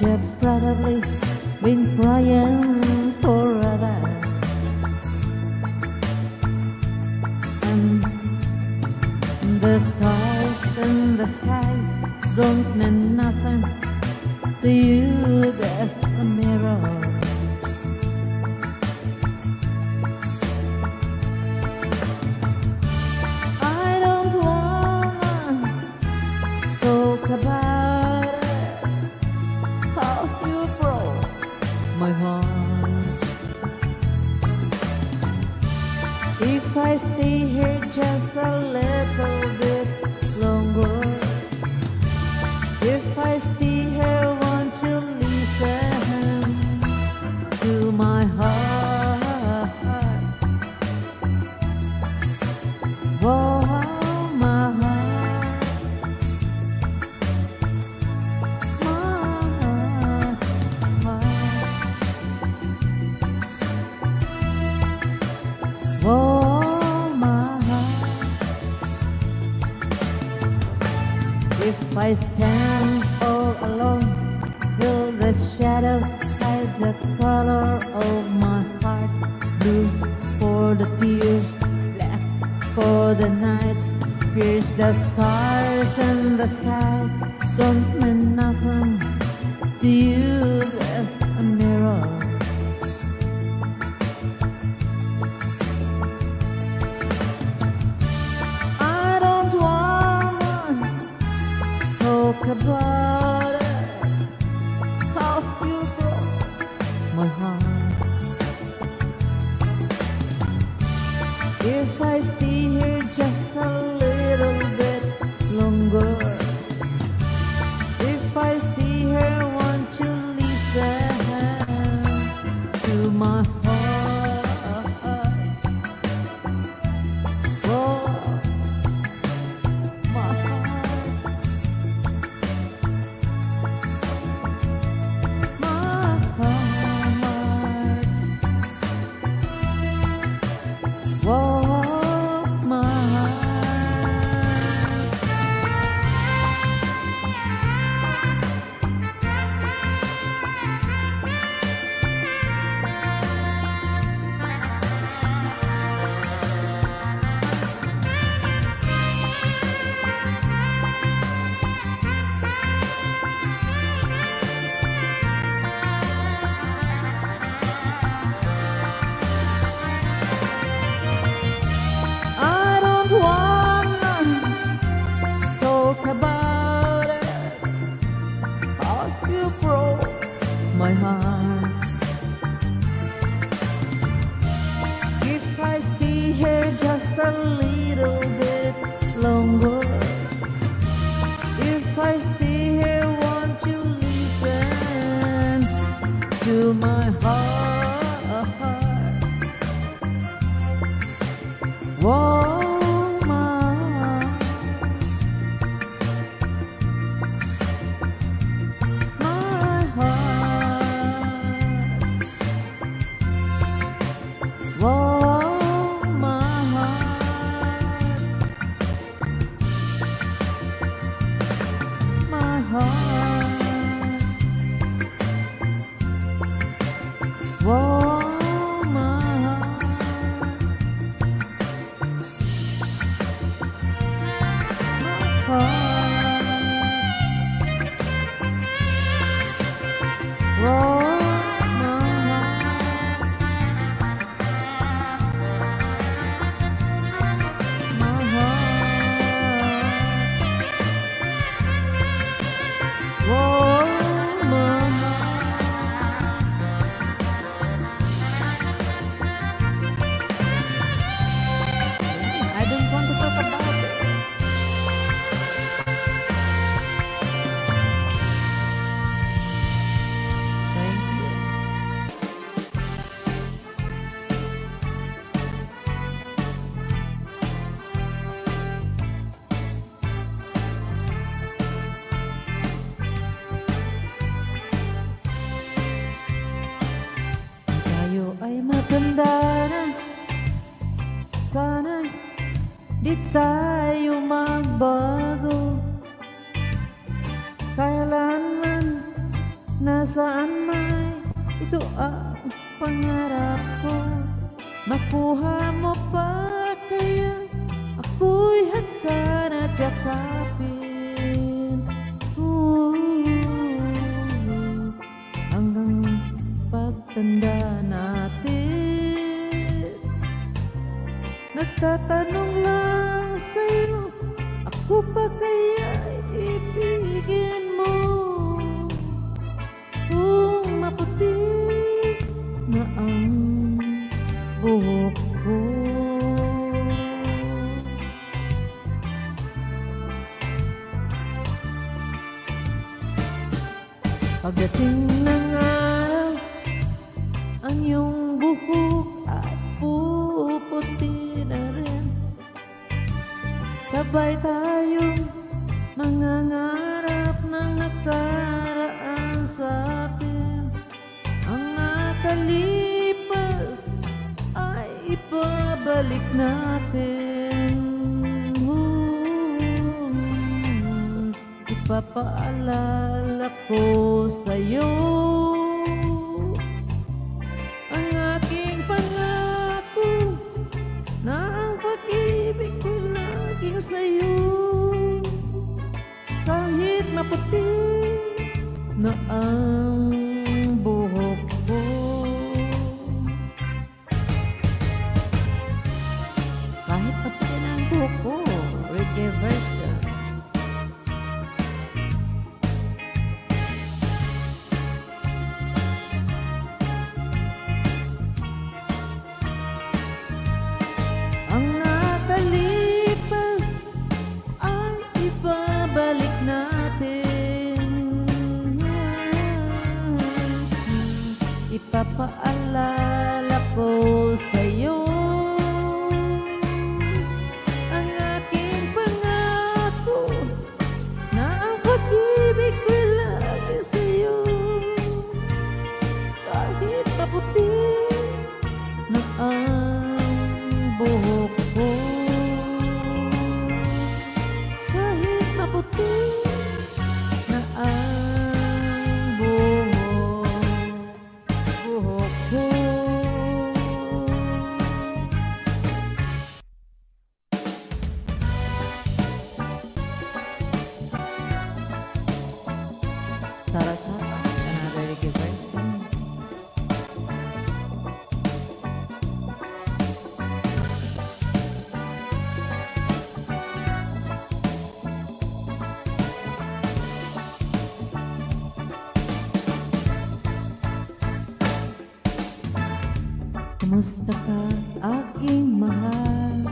you've probably been crying forever. And the stars in the sky don't mean nothing to you, they're a mirror. I don't wanna talk about it, how you broke my heart. If I stay here just a little bit longer, if I stay here, won't you listen to my heart? Oh, my heart, my heart. Oh, my heart. If I stand all alone, will the shadow hide the color of my heart? Blue for the tears, black for the nights, pierce the stars in the sky don't mean nothing to you, they're a mirror. I don't wanna talk about it, how you broke my heart. If I stay here just a little bit longer, if I stay here, won't you listen to my heart? Oh, my heart, my heart. Oh, my heart. I don't wanna talk about it, how you broke my heart. If I stay here just a little bit longer, if I stay here, won't you listen to my heart? Oh, my heart. Oh, my heart. My heart. Oh, my heart. I don't want to talk about it. Thank you. Tayo ay matanda na, sana di tayo magbago. Kailanman Nasaan may ito ang pangarap ko. Makuha mo pa kaya ako'y hagkan at yakapin. Hanggang pagtanda natin, nagtatanong lang sa'yo, ako pa kaya ibigin mo? Kung maputi na ang buhok ko, pagdating ng araw, ang iyong buhok at puputi na rin. Sabay tayong mangangarap ng nakaraan sa atin. Ang nakalipas ay ibabalik natin. Ipapaalala ko sa'yo ang aking pangako na ang pag-ibig ko laging sa'yo. Kahit maputi na ang buhok ko, kahit maputi na ang buhok ko, reggae version. Ang nakalipas ay ibabalik natin. Ipapaalala ko sa'yo ang aking pangako na ang pag-ibig ko lagi sa'yo. Kahit maputi na ang buhok ko, kahit maputi na ang buhok ko. Sarah Chata, another reggae version. Kumusta ka, aking mahal?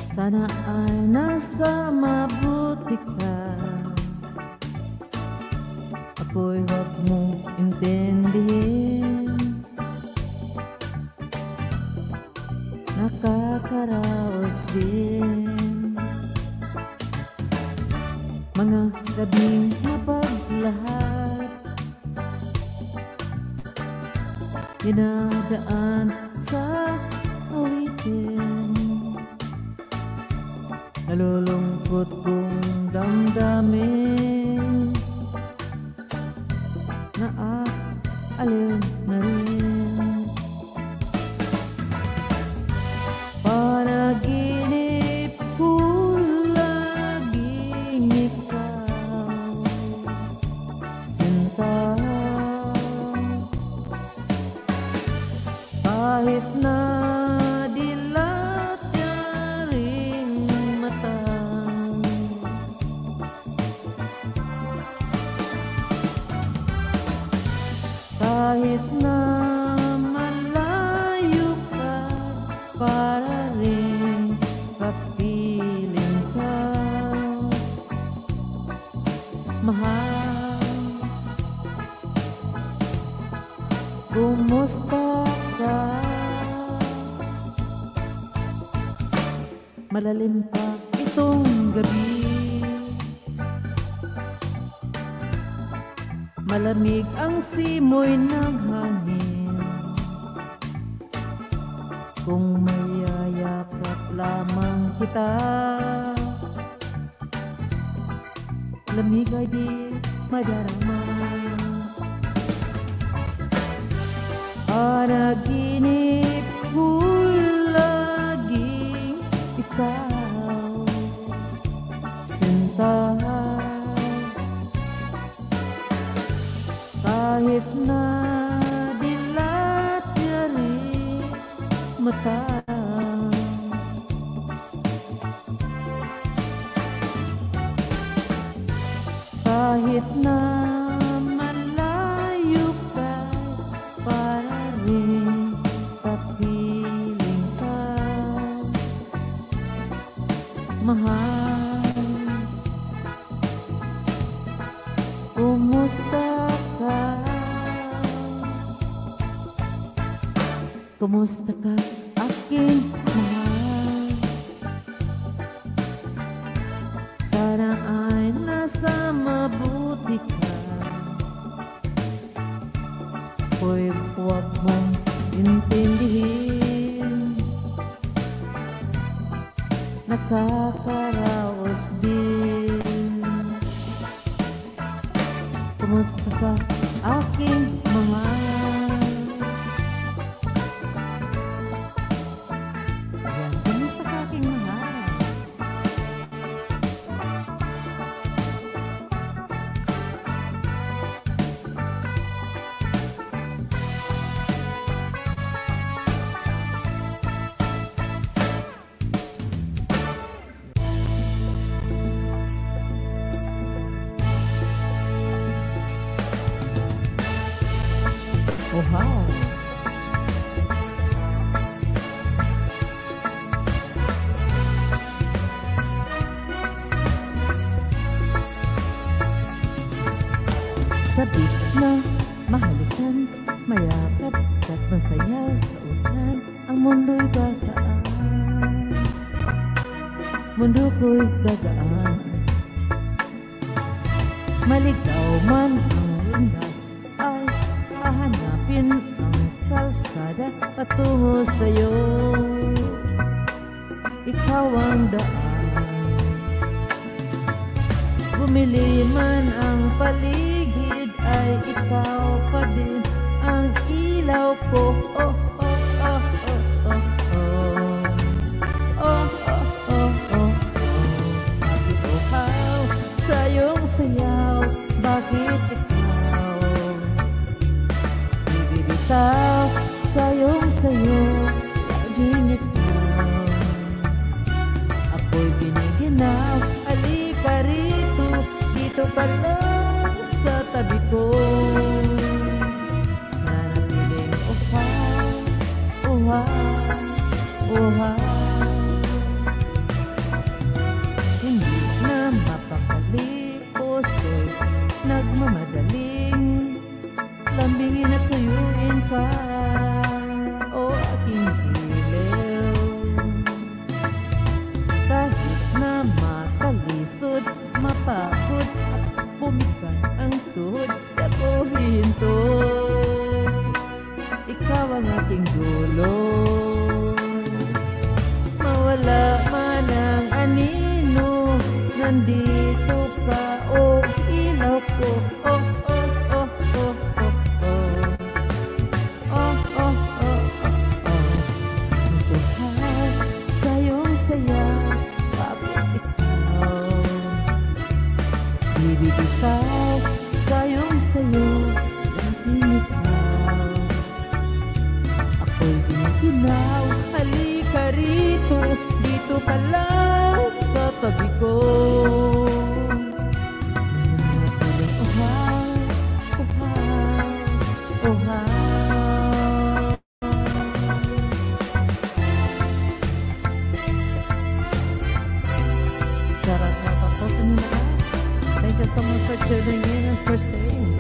Sana ay nasa mabuti ka. Ako'y huwag mong intindihin, nakakaraos din mga gabing napaglahat, dinadaan sa awitin. Nalulungkot kong damdamin, naaliw na rin. Panaginip ko laging ikaw, sinta. Kahit na dilat niya ring mata, kahit na malayo ka, para rin kapiling ka, mahal. Kumusta ka? Malalim pa itong gabi, malamig ang simoy ng hangin. Kung mayayakap lamang kita, lamig ay di madarama. Panaginip ko'y laging ikaw, sinta. Kahit na dilat yari mata, kahit na malayo ka, para rin kapiling ka, mahal. Kumusta ka? Kumusta ka, aking mahal? Sana ay nasa mabuti ka. Hoy, huwag mong intindihin, nakakaraos din. Kumusta ka, aking mahal? Ayan, kumusta ka, aking mahal? Oh, wow. Sabik na mahalikan, mayakap at masayaw sa ulan, ang mundo'y gagaan, mundo ko'y gagaan. Maligaw man ang landas, ay hahanapin ang kalsada patungo sa'yo. Ikaw ang daan, bumili man ang paligid, ay ikaw pa din ang ilaw ko. Oh, oh, oh, oh, oh, oh. Oh, oh, oh, oh, oh. Bakit uhaw sa iyong sayaw? Bakit ikaw bibitaw sa iyong sayo? Laging ikaw, ako'y giniginaw. Halika rito, dito ka lang sa tabi ko. Nanatiling uhaw, uhaw, uhaw. Hindi na mapakali, puso'y nagmamadaling lambingin at sayuin ka, o aking ilaw. Kahit na matalisod, mapagod at pumikat ang tuhod, ako hinto. Ikaw ang aking dulo, mawala man ang anino, nandito ka, o ilaw ko. Oh, oh, oh, oh, oh, oh. Oh, oh, oh, oh, oh. Natuhal sa iyong saya, bakit ikaw bibitaw sa iyong sayo? Laging ikaw, ako'y giniginaw. Halika rito, dito ka lang sa tabi ko. Nanatiling uhaw, uhaw, uhaw. Sarap na tapos ang lahat. Thank you so much for tuning in and for staying.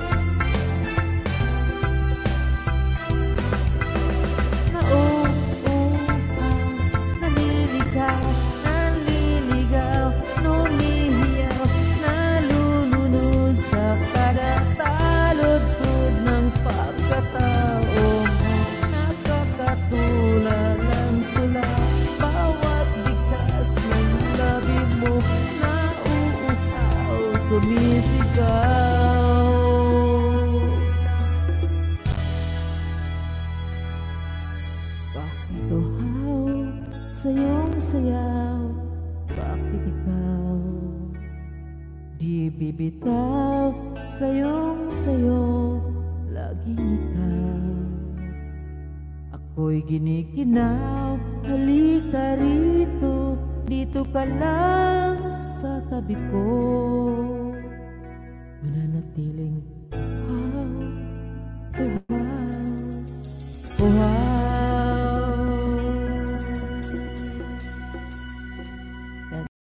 Naliligaw, naliligaw, nung sumisigaw. Bakit uhaw sa iyong sayaw? Bakit ikaw di bibitaw sa iyong sayo? Laging ikaw ako'y ginikinaw. Halika rito, dito ka lang sa tabi ko.